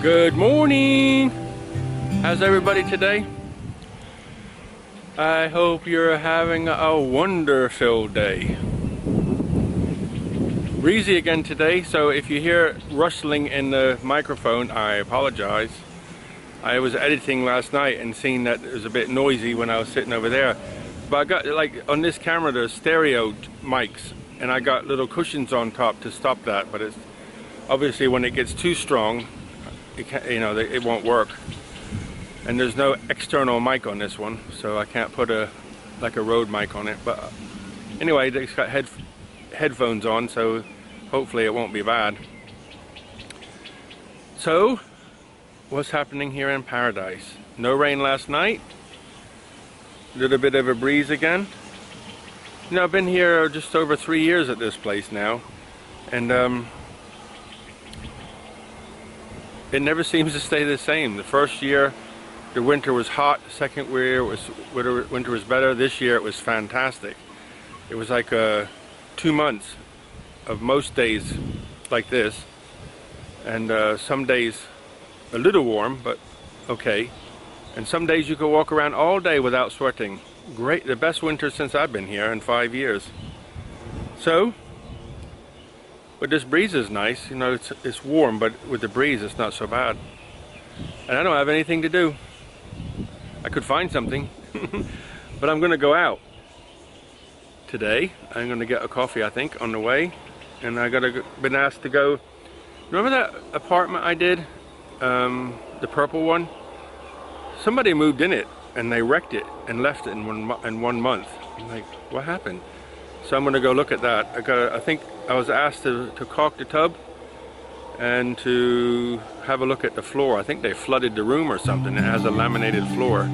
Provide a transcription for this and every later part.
Good morning! How's everybody today? I hope you're having a wonderful day. Breezy again today, so if you hear rustling in the microphone, I apologize. I was editing last night and seen that it was a bit noisy when I was sitting over there. But I got, like, on this camera there's stereo mics, and I got little cushions on top to stop that, but it's obviously when it gets too strong, it can't, you know, it won't work. And there's no external mic on this one, so I can't put a Rode mic on it. But anyway, it's got headphones on, so hopefully it won't be bad. So, what's happening here in paradise? No rain last night. A little bit of a breeze again. You know, I've been here just over 3 years at this place now, and it never seems to stay the same. The first year, the winter was hot. The second year, winter was better. This year, it was fantastic. It was like 2 months of most days like this, and some days a little warm, but okay. And some days you could walk around all day without sweating. Great, the best winter since I've been here in 5 years. So, but this breeze is nice, you know, it's warm, but with the breeze it's not so bad. And I don't have anything to do. I could find something, but I'm gonna go out today. I'm gonna get a coffee, I think, on the way. And I been asked to go, remember that apartment I did? The purple one? Somebody moved in it and they wrecked it and left it in 1 month. I'm like, what happened? So I'm gonna go look at that. I think I was asked to caulk the tub and to have a look at the floor. I think they flooded the room or something. It has a laminated floor.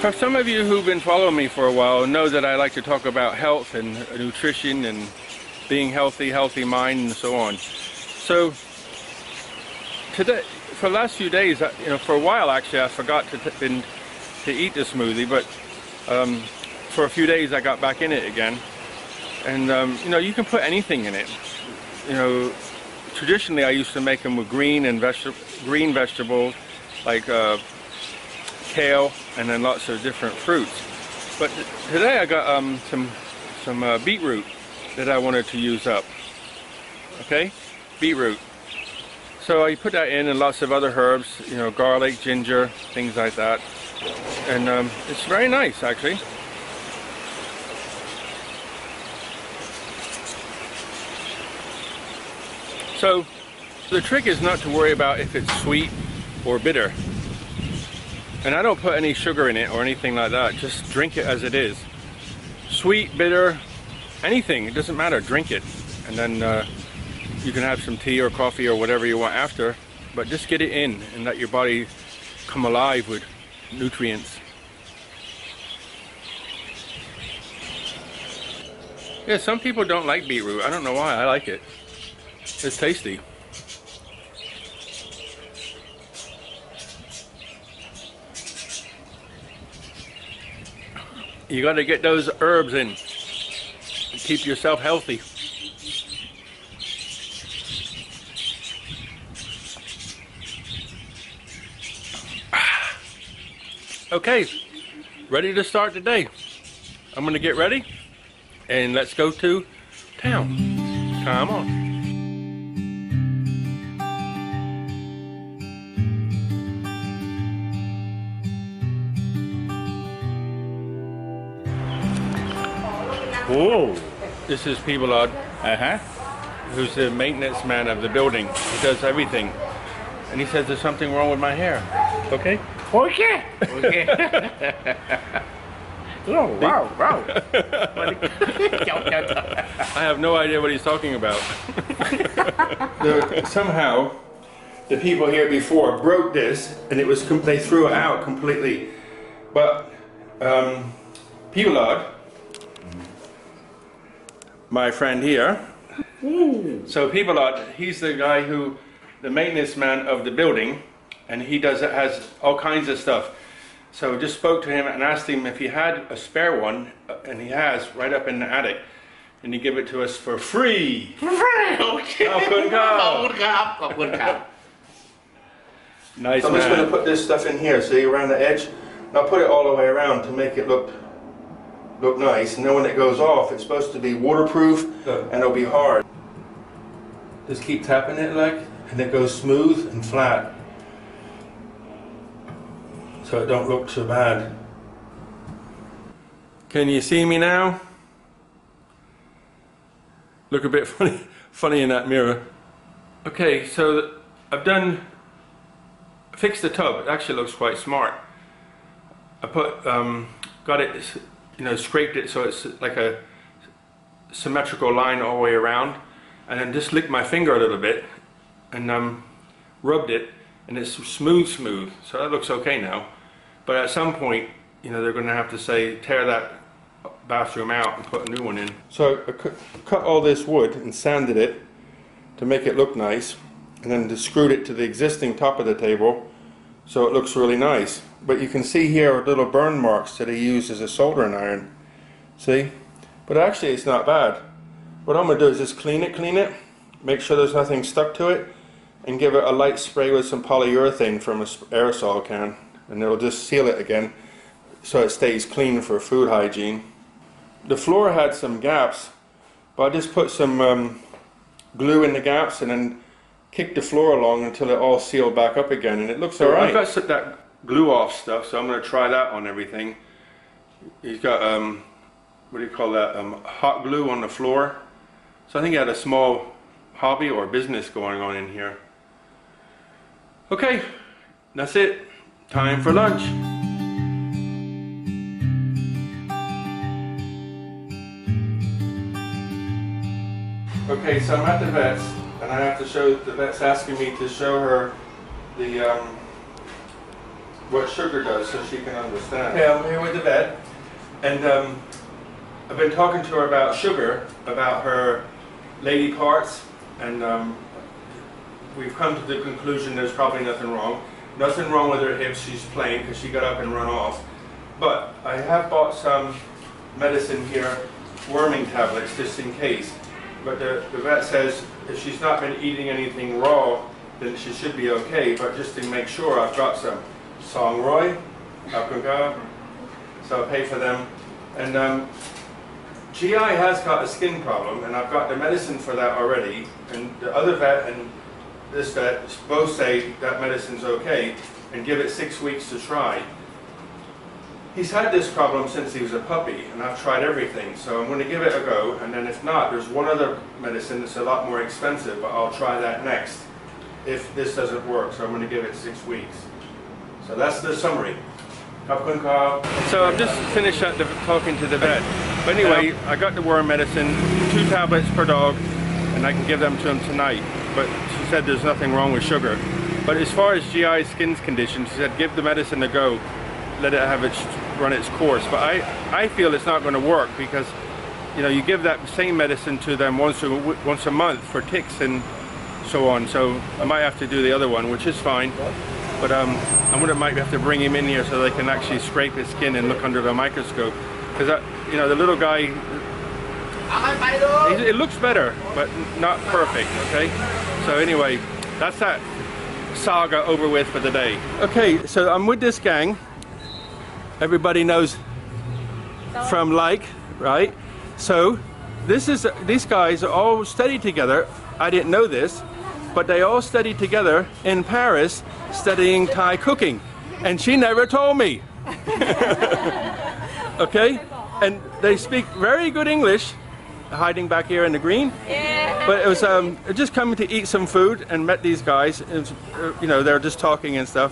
For some of you who've been following me for a while know that I like to talk about health and nutrition and being healthy, healthy mind, and so on. So today, for the last few days, you know, for a while actually, I forgot to eat the smoothie, but for a few days I got back in it again. And you know, you can put anything in it. You know, traditionally I used to make them with green vegetables like kale, and then lots of different fruits. But today I got some beetroot that I wanted to use up. Okay, beetroot. So I put that in, and lots of other herbs, you know, garlic, ginger, things like that. And it's very nice, actually. So the trick is not to worry about if it's sweet or bitter. And I don't put any sugar in it or anything like that. Just drink it as it is. Sweet, bitter, anything, it doesn't matter, drink it. And then you can have some tea or coffee or whatever you want after, but just get it in and let your body come alive with nutrients. Yeah, some people don't like beetroot. I don't know why. I like it. It's tasty. You got to get those herbs in to keep yourself healthy. Okay, ready to start the day. I'm going to get ready and let's go to town. Come on. Whoa. This is Pibalad, who's the maintenance man of the building. He does everything. And he says there's something wrong with my hair. Okay? Okay. Okay. Oh, wow, wow. I have no idea what he's talking about. Somehow, the people here before broke this, and it was they threw it out completely. But Pibalad, my friend here. So Pibalad, he's the guy the maintenance man of the building, and he has all kinds of stuff. So just spoke to him and asked him if he had a spare one, and he has, right up in the attic. And he gave it to us for free. Okay. Nice. I'm just going to put this stuff in here, see, around the edge. And I'll put it all the way around to make it look nice. And then when it goes off, it's supposed to be waterproof and it'll be hard. Just keep tapping it and it goes smooth and flat. So it don't look too bad. Can you see me now? Look a bit funny in that mirror. Okay, so I've fixed the tub. It actually looks quite smart. I got it, scraped it so it's like a symmetrical line all the way around, and then just licked my finger a little bit and rubbed it, and it's smooth, so that looks okay now. But at some point, they're going to have to say, tear that bathroom out and put a new one in. So I cut all this wood and sanded it to make it look nice, and then just screwed it to the existing top of the table so it looks really nice. But you can see here little burn marks that he used as a soldering iron. See? But actually it's not bad. What I'm going to do is just clean it, make sure there's nothing stuck to it, and give it a light spray with some polyurethane from an aerosol can, and it'll just seal it again so it stays clean for food hygiene. The floor had some gaps, but I just put some glue in the gaps and then kicked the floor along until it all sealed back up again, and it looks alright. I've got that glue off stuff, so I'm going to try that on everything. He's got what do you call that, hot glue on the floor. So I think he had a small hobby or business going on in here. Okay, that's it. Time for lunch. Okay, so I'm at the vet's, and I have to show, the vet's asking me to show her the what sugar does so she can understand. Okay, I'm here with the vet, and I've been talking to her about sugar, about her lady parts, and we've come to the conclusion there's probably nothing wrong. Nothing wrong with her hips, she's plain because she got up and run off. But I have bought some medicine here, worming tablets, just in case. But the vet says if she's not been eating anything raw, then she should be okay. But just to make sure, I've got some Songroy, Akunga, so I'll pay for them. And GI has got a skin problem, and I've got the medicine for that already. And the other vet and this vet both say that medicine's okay, and give it 6 weeks to try. He's had this problem since he was a puppy, and I've tried everything, so I'm going to give it a go, and then if not, there's one other medicine that's a lot more expensive, but I'll try that next if this doesn't work, so I'm going to give it 6 weeks. So that's the summary. So I've just finished talking to the vet. But anyway, I got the worm medicine, 2 tablets per dog, and I can give them to him tonight. But she said there's nothing wrong with sugar. But as far as GI skin condition, she said give the medicine a go, let it have run its course. But I feel it's not going to work because you give that same medicine to them once a month for ticks and so on. So I might have to do the other one, which is fine. But I might have to bring him in here so they can actually scrape his skin and look under the microscope. Because the little guy, it looks better, but not perfect. Okay. So anyway, that's that saga over with for the day. Okay, so I'm with this gang. Everybody knows from Like, right? So these guys are all studied together. I didn't know this, but they all studied together in Paris studying Thai cooking, and she never told me. Okay, and they speak very good English, hiding back here in the green. Yeah. But it was just coming to eat some food and met these guys. It was, they're just talking and stuff,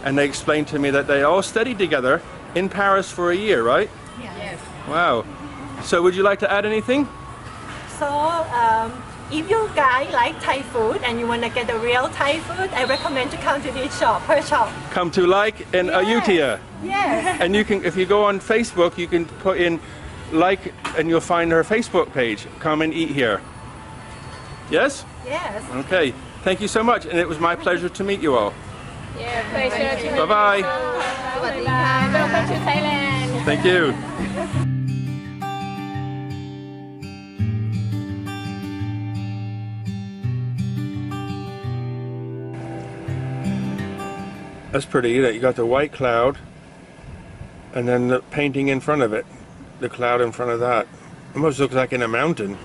and they explained to me that they all studied together in Paris for a year, right? Yes. Wow. So would you like to add anything? So if you guys like Thai food and you want to get the real Thai food, I recommend to come to this shop, her shop. Come to Like in Ayutthaya. Yes. And you can, if you go on Facebook, you can put in Like and you'll find her Facebook page. Come and eat here. Yes? Yes. Okay. Thank you so much, and it was my pleasure to meet you all. Yeah, pleasure to meet you. Bye-bye. Bye. Welcome to Thailand. Thank you. That's pretty. You got the white cloud and then the painting in front of it. The cloud in front of that. Almost looks like in a mountain.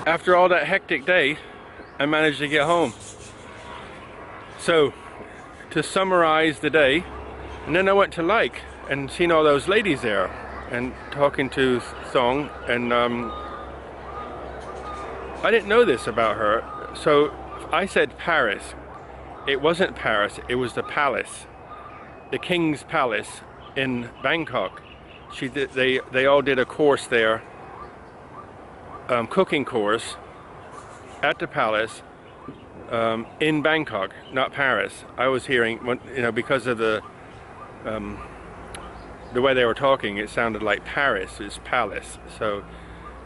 After all that hectic day, I managed to get home. So, to summarize the day, and then I went to Like and seen all those ladies there and talking to Thong, and I didn't know this about her. So I said Paris. It wasn't Paris, it was the palace, the King's Palace in Bangkok. They all did a course there, cooking course at the palace in Bangkok, not Paris. I was hearing, you know, because of the way they were talking, it sounded like Paris is palace. So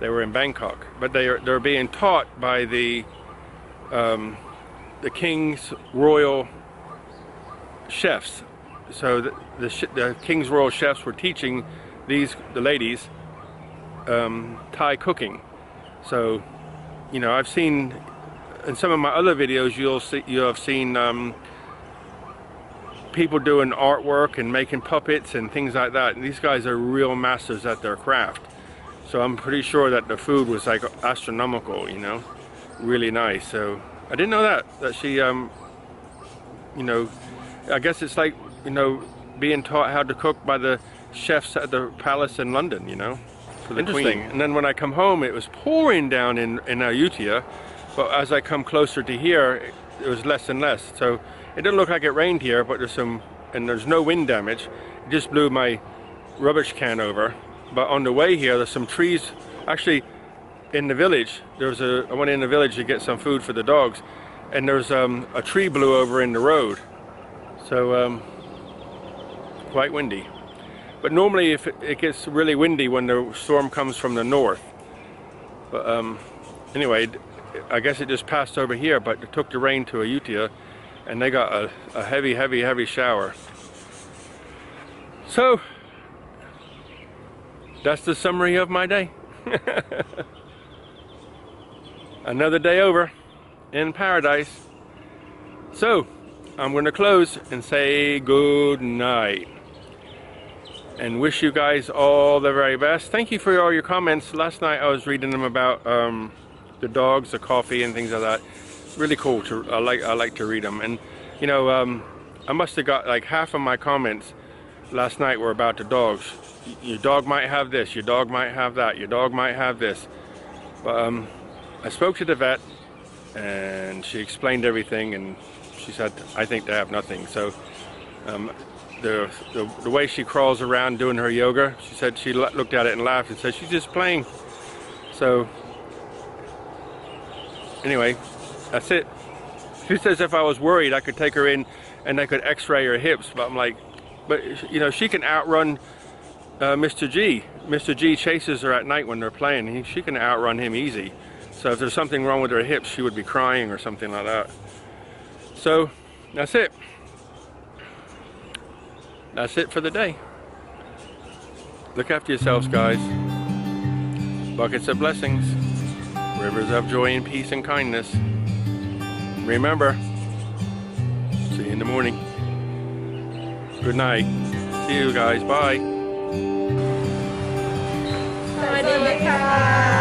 they were in Bangkok, but they're being taught by the King's Royal chefs. So the King's Royal chefs were teaching the ladies Thai cooking. So, you know, I've seen in some of my other videos, you'll have seen people doing artwork and making puppets and things like that. And these guys are real masters at their craft. So I'm pretty sure that the food was like astronomical, you know, really nice. So I didn't know that she, you know, I guess it's like, you know, being taught how to cook by the chefs at the palace in London, you know, for the Queen. And then when I come home, it was pouring down in Ayutthaya, but as I come closer to here, it was less and less. So it didn't look like it rained here, but there's no wind damage. It just blew my rubbish can over. But on the way here, there's some trees. Actually, in the village, I went in the village to get some food for the dogs, and there's a tree blew over in the road. So quite windy. But normally it gets really windy when the storm comes from the north. But anyway, I guess it just passed over here, but it took the rain to Ayutthaya, and they got a heavy shower. So that's the summary of my day. Another day over in paradise. So I'm going to close and say good night and wish you guys all the very best. Thank you for all your comments. Last night I was reading them about the dogs, the coffee, and things like that. Really cool. I like to read them. And you know, I must have got like half of my comments last night were about the dogs. Your dog might have this, your dog might have that, your dog might have this. But I spoke to the vet and she explained everything, and she said, I think they have nothing. So the way she crawls around doing her yoga, she said she looked at it and laughed and said she's just playing. So anyway, that's it. She says if I was worried I could take her in and I could x-ray her hips, but I'm like, but you know, she can outrun Mr. G. Mr. G chases her at night when they're playing. She can outrun him easy. So if there's something wrong with her hips, she would be crying or something like that. So that's it. That's it for the day. Look after yourselves, guys. Buckets of blessings. Rivers of joy and peace and kindness. Remember, see you in the morning. Good night. See you guys. Bye. สวัสดีค่ะ